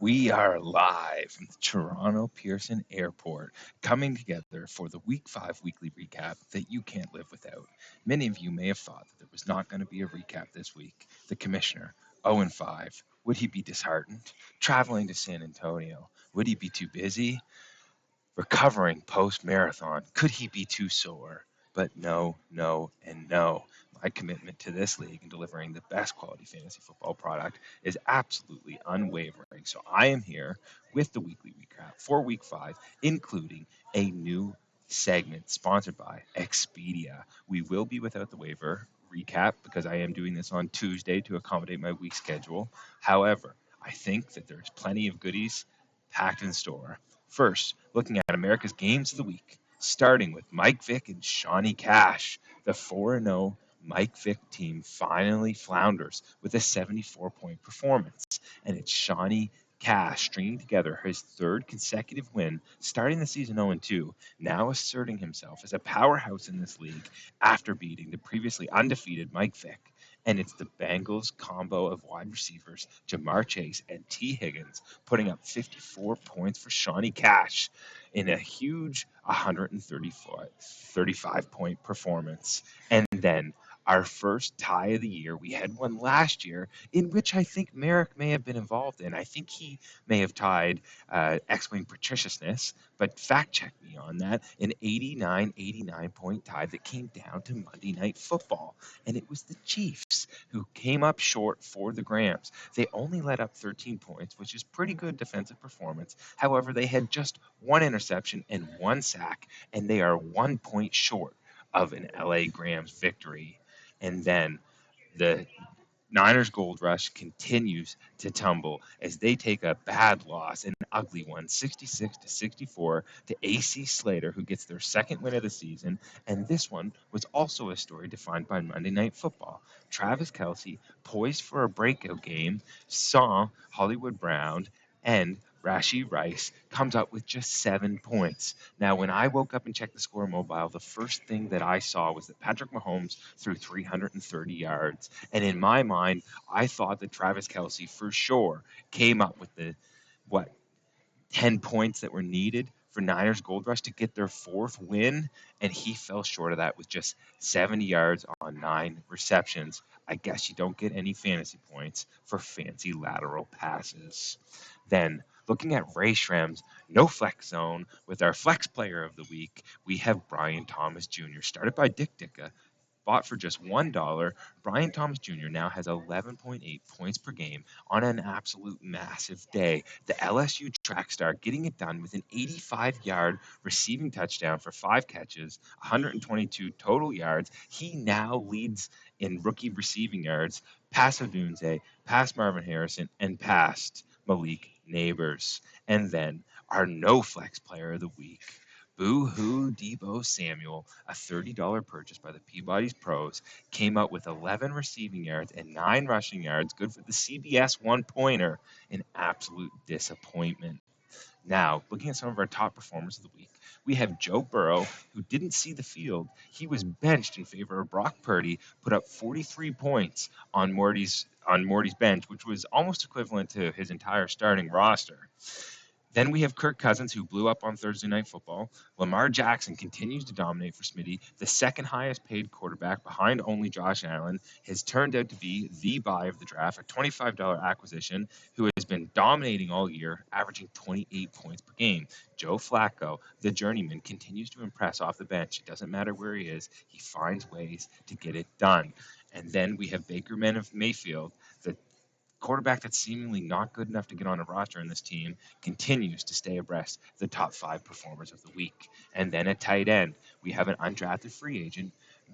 We are live from the Toronto Pearson Airport, coming together for the Week 5 weekly recap that you can't live without. Many of you may have thought that there was not going to be a recap this week. The commissioner, 0-5. Would he be disheartened? Traveling to San Antonio, would he be too busy? Recovering post marathon, could he be too sore? But no, no, and no. My commitment to this league and delivering the best quality fantasy football product is absolutely unwavering. So I am here with the weekly recap for week 5, including a new segment sponsored by Expedia. We will be without the waiver recap because I am doing this on Tuesday to accommodate my week schedule. However, I think that there's plenty of goodies packed in store. First, looking at America's games of the week, starting with Mike Vick and Shawnee Cash. The 4-0 Mike Vick team finally flounders with a 74-point performance, and it's Shawnee Cash stringing together his third consecutive win, starting the season 0-2, now asserting himself as a powerhouse in this league after beating the previously undefeated Mike Vick. And it's the Bengals combo of wide receivers, Jamar Chase and T. Higgins, putting up 54 points for Shawnee Cash in a huge 135-point performance. And then our first tie of the year, we had one last year in which I think Merrick may have been involved in. I think he may have tied X-Wing Patriciousness, but fact check me on that. An 89 point tie that came down to Monday Night Football. And it was the Chiefs who came up short for the Grams. They only let up 13 points, which is pretty good defensive performance. However, they had just one interception and one sack, and they are 1 point short of an LA Grams victory. And then the Niners Gold Rush continues to tumble as they take a bad loss, an ugly one, 66-64 to AC Slater, who gets their second win of the season. And this one was also a story defined by Monday Night Football. Travis Kelce, poised for a breakout game, saw Hollywood Brown and Rashee Rice comes up with just 7 points. Now, when I woke up and checked the score mobile, the first thing that I saw was that Patrick Mahomes threw 330 yards. And in my mind, I thought that Travis Kelce for sure came up with the, what, 10 points that were needed for Niners Gold Rush to get their fourth win, and he fell short of that with just 70 yards on 9 receptions. I guess you don't get any fantasy points for fancy lateral passes. Then, looking at Ray Shrem's no flex zone with our flex player of the week, we have Brian Thomas Jr., started by Dick Dicka, bought for just $1. Brian Thomas Jr. now has 11.8 points per game on an absolute massive day. The LSU track star getting it done with an 85-yard receiving touchdown for 5 catches, 122 total yards. He now leads in rookie receiving yards past Odunze, past Marvin Harrison, and past Malik Neighbors. And then our no flex player of the week. Boo-hoo Debo Samuel, a $30 purchase by the Peabody's Pros, came out with 11 receiving yards and 9 rushing yards, good for the CBS one-pointer, an absolute disappointment. Now, looking at some of our top performers of the week, we have Joe Burrow, who didn't see the field. He was benched in favor of Brock Purdy, put up 43 points on Morty's bench, which was almost equivalent to his entire starting roster. Then we have Kirk Cousins, who blew up on Thursday Night Football. Lamar Jackson continues to dominate for Smitty. The second highest paid quarterback behind only Josh Allen has turned out to be the buy of the draft, a $25 acquisition, who has been dominating all year, averaging 28 points per game. Joe Flacco, the journeyman, continues to impress off the bench. It doesn't matter where he is. He finds ways to get it done. And then we have Baker Mayfield, the quarterback that's seemingly not good enough to get on a roster in this team, continues to stay abreast of the top 5 performers of the week. And then at tight end, we have an undrafted free agent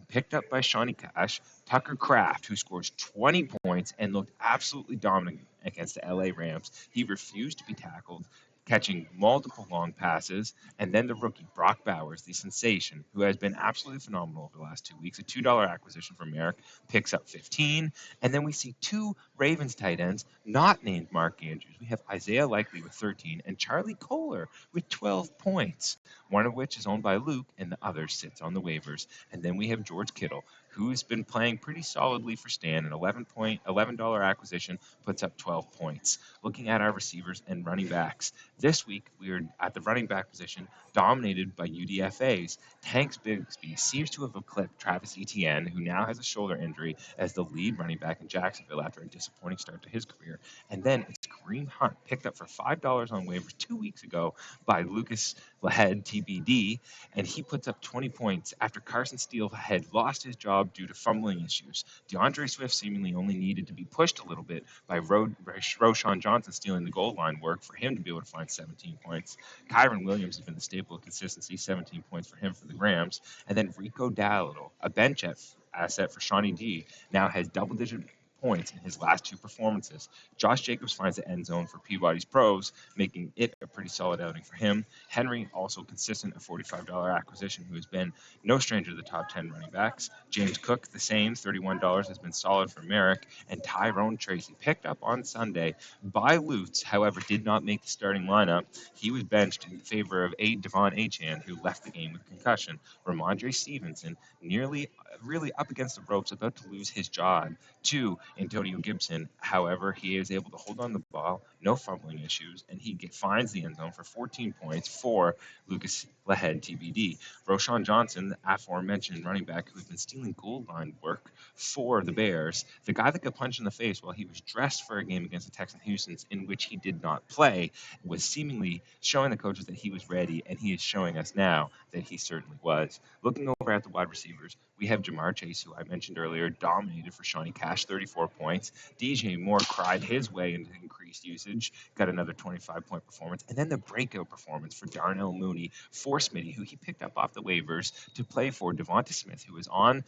picked up by Shawnee Cash, Tucker Kraft, who scores 20 points and looked absolutely dominant against the LA Rams. He refused to be tackled, catching multiple long passes. And then the rookie, Brock Bowers, the sensation, who has been absolutely phenomenal over the last 2 weeks, a $2 acquisition from Merrick, picks up 15. And then we see 2 Ravens tight ends not named Mark Andrews. We have Isaiah Likely with 13 and Charlie Kohler with 12 points, one of which is owned by Luke and the other sits on the waivers. And then we have George Kittle, who's been playing pretty solidly for Stan. An $11 acquisition puts up 12 points. Looking at our receivers and running backs, this week we are at the running back position dominated by UDFA's. Tanks Bigsby seems to have eclipsed Travis Etienne, who now has a shoulder injury, as the lead running back in Jacksonville after a disappointing start to his career. And then it's Kareem Hunt, picked up for $5 on waivers 2 weeks ago by Lucas Lahead, TBD, and he puts up 20 points after Carson Steele had lost his job due to fumbling issues. DeAndre Swift seemingly only needed to be pushed a little bit by Roshan Johnson stealing the goal line work for him to be able to find 17 points. Kyron Williams has been the staple of consistency, 17 points for him for the Rams. And then Rico Dallittle, a bench asset for Shawnee D, now has double-digit points in his last two performances. Josh Jacobs finds the end zone for Peabody's Pros, making it a pretty solid outing for him. Henry, also consistent, a $45 acquisition, who has been no stranger to the top 10 running backs. James Cook, the same, $31, has been solid for Merrick. And Tyrone Tracy, picked up on Sunday by Lutz, however, did not make the starting lineup. He was benched in favor of Devon Achane, who left the game with concussion. Ramondre Stevenson, nearly really up against the ropes, about to lose his job to Antonio Gibson. However, he is able to hold on the ball, no fumbling issues, and he finds the end zone for 14 points for Lucas Lahead, TBD. Roshan Johnson, the aforementioned running back who has been stealing goal line work for the Bears, the guy that got punched in the face while he was dressed for a game against the Texans Houstons in which he did not play, was seemingly showing the coaches that he was ready, and he is showing us now that he certainly was. Looking over at the wide receivers, we have Jamar Chase, who I mentioned earlier, dominated for Shawnee Cash, 34 points. DJ Moore cried his way into increased usage, got another 25-point performance. And then the breakout performance for Darnell Mooney for Smitty, who he picked up off the waivers to play for Devonta Smith, who is on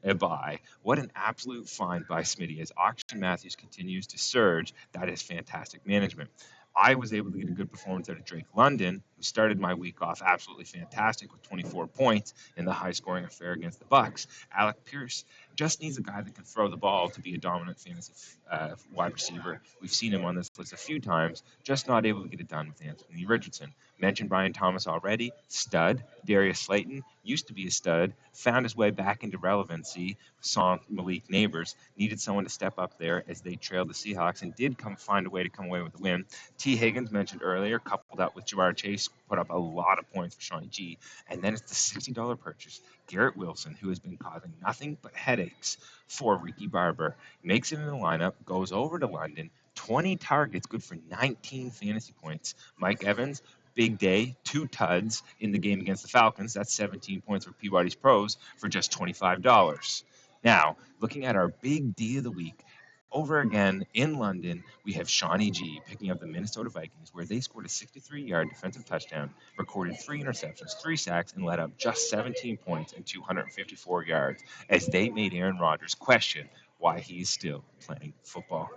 a bye. What an absolute find by Smitty as Auction Matthews continues to surge. That is fantastic management. I was able to get a good performance out of Drake London, who started my week off absolutely fantastic with 24 points in the high-scoring affair against the Bucks. Alec Pierce just needs a guy that can throw the ball to be a dominant fantasy wide receiver. We've seen him on this list a few times, just not able to get it done with Anthony Richardson. Mentioned Brian Thomas already, stud. Darius Slayton used to be a stud, found his way back into relevancy. Saw Malik Neighbors, needed someone to step up there as they trailed the Seahawks and did find a way to come away with the win. T. Higgins, mentioned earlier, coupled up with Jamar Chase, put up a lot of points for Shawnee G. And then it's the $60 purchase. Garrett Wilson, who has been causing nothing but headaches for Ricky Barber, makes it in the lineup, goes over to London, 20 targets, good for 19 fantasy points. Mike Evans, big day, 2 tuds in the game against the Falcons. That's 17 points for Peabody's Pros for just $25. Now, looking at our big D of the week, over again in London, we have Shawnee G picking up the Minnesota Vikings, where they scored a 63-yard defensive touchdown, recorded 3 interceptions, 3 sacks, and let up just 17 points and 254 yards as they made Aaron Rodgers question why he's still playing football.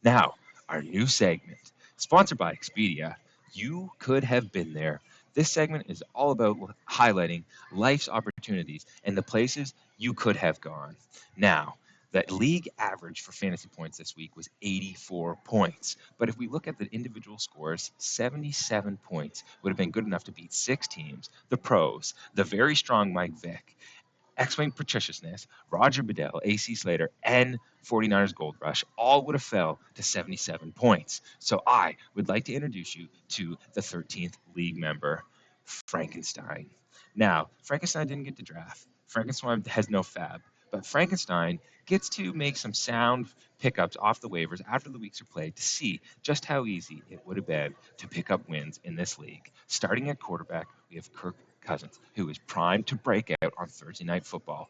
Now, our new segment, sponsored by Expedia. You could have been there. This segment is all about highlighting life's opportunities and the places you could have gone. Now, the league average for fantasy points this week was 84 points. But if we look at the individual scores, 77 points would have been good enough to beat 6 teams: the pros, the very strong Mike Vick, X-Wing Patriciousness, Roger Goodell, AC Slater, and 49ers Gold Rush all would have fell to 77 points. So I would like to introduce you to the 13th league member, Frankenstein. Now, Frankenstein didn't get to draft. Frankenstein has no fab, but Frankenstein gets to make some sound pickups off the waivers after the weeks are played to see just how easy it would have been to pick up wins in this league. Starting at quarterback, we have Kirk Cousins, who is primed to break out on Thursday Night Football.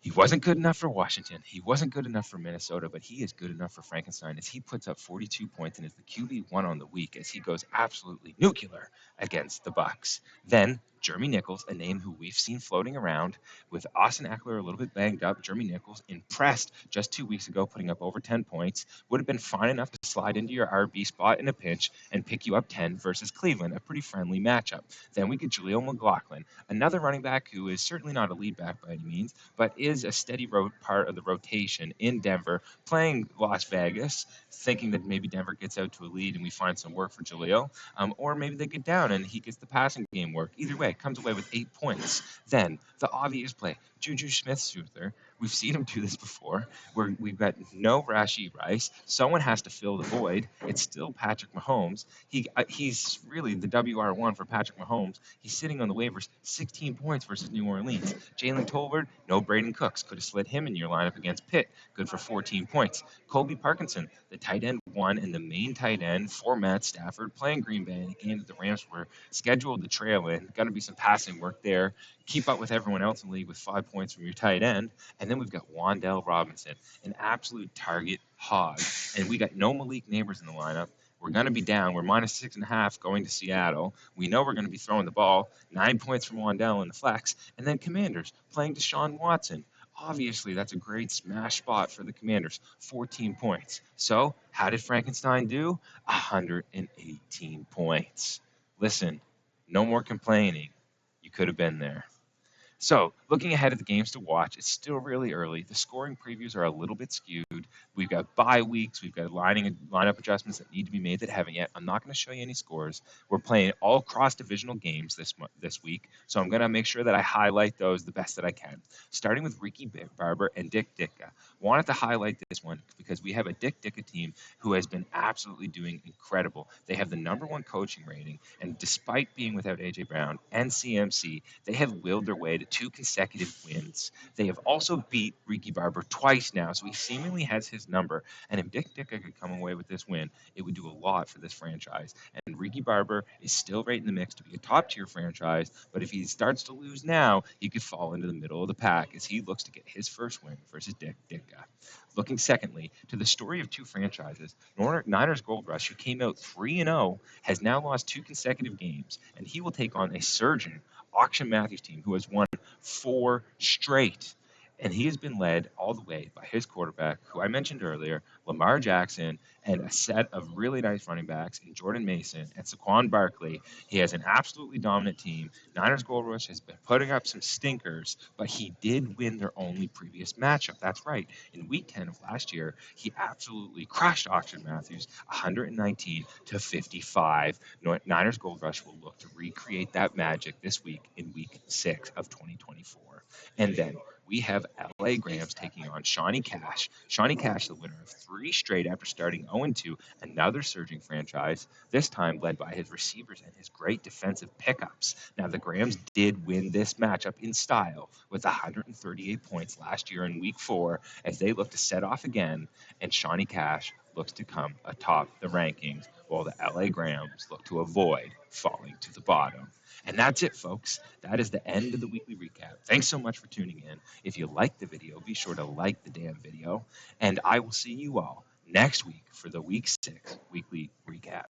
He wasn't good enough for Washington. He wasn't good enough for Minnesota, but he is good enough for Frankenstein as he puts up 42 points and is the QB1 on the week as he goes absolutely nuclear against the Bucks. Then Jeremy Nichols, a name who we've seen floating around with Austin Eckler a little bit banged up. Jeremy Nichols, impressed just 2 weeks ago, putting up over 10 points, would have been fine enough to slide into your RB spot in a pinch and pick you up 10 versus Cleveland, a pretty friendly matchup. Then we get Jaleel McLaughlin, another running back who is certainly not a lead back by any means, but is is a steady part of the rotation in Denver, playing Las Vegas, thinking that maybe Denver gets out to a lead and we find some work for Jaleel, or maybe they get down and he gets the passing game work. Either way, comes away with 8 points. Then the obvious play, Juju Smith-Schuster. We've seen him do this before, where we've got no Rashee Rice. Someone has to fill the void. It's still Patrick Mahomes. He's really the WR1 for Patrick Mahomes. He's sitting on the waivers, 16 points versus New Orleans. Jalen Tolbert, no Braden Cooks. Could have slid him in your lineup against Pitt. Good for 14 points. Colby Parkinson, the tight end one and the main tight end for Matt Stafford, playing Green Bay in a game that the Rams were scheduled to trail in. Got to be some passing work there. Keep up with everyone else in the league with 5 points from your tight end. And then we've got Wan'Dale Robinson, an absolute target hog. And we got no Malik Neighbors in the lineup. We're going to be down. We're -6.5 going to Seattle. We know we're going to be throwing the ball. 9 points from Wan'Dale in the flex. And then Commanders playing Deshaun Watson. Obviously, that's a great smash spot for the Commanders. 14 points. So, how did Frankenstein do? 118 points. Listen, no more complaining. You could have been there. So, looking ahead at the games to watch, it's still really early. The scoring previews are a little bit skewed. We've got bye weeks. We've got lineup adjustments that need to be made that haven't yet. I'm not going to show you any scores. We're playing all cross-divisional games this week, so I'm going to make sure that I highlight those the best that I can. Starting with Ricky Barber and Dick Ditka. Wanted to highlight this one because we have a Dick Ditka team who has been absolutely doing incredible. They have the #1 coaching rating, and despite being without A.J. Brown and CMC, they have willed their way to 2 consecutive wins. They have also beat Ricky Barber twice now, so he seemingly has his number. And if Dick Ditka could come away with this win, it would do a lot for this franchise. And Ricky Barber is still right in the mix to be a top-tier franchise, but if he starts to lose now, he could fall into the middle of the pack as he looks to get his first win versus Dick Ditka. Looking secondly to the story of two franchises, Niners Gold Rush, who came out 3-0, has now lost 2 consecutive games, and he will take on a surging Auction Matthews team who has won 4 straight. And he has been led all the way by his quarterback, who I mentioned earlier, Lamar Jackson, and a set of really nice running backs in Jordan Mason and Saquon Barkley. He has an absolutely dominant team. Niners Gold Rush has been putting up some stinkers, but he did win their only previous matchup. That's right. In Week 10 of last year, he absolutely crushed Auction Matthews 119-55. Niners Gold Rush will look to recreate that magic this week in Week 6 of 2024. And then we have LA Grams taking on Shawnee Cash. Shawnee Cash, the winner of 3 straight after starting 0-2, another surging franchise, this time led by his receivers and his great defensive pickups. Now, the Grams did win this matchup in style with 138 points last year in Week 4 as they look to set off again, and Shawnee Cash looks to come atop the rankings while the LA Grams look to avoid falling to the bottom. And that's it, folks. That is the end of the weekly recap. Thanks so much for tuning in. If you liked the video, be sure to like the damn video. And I will see you all next week for the Week 6 weekly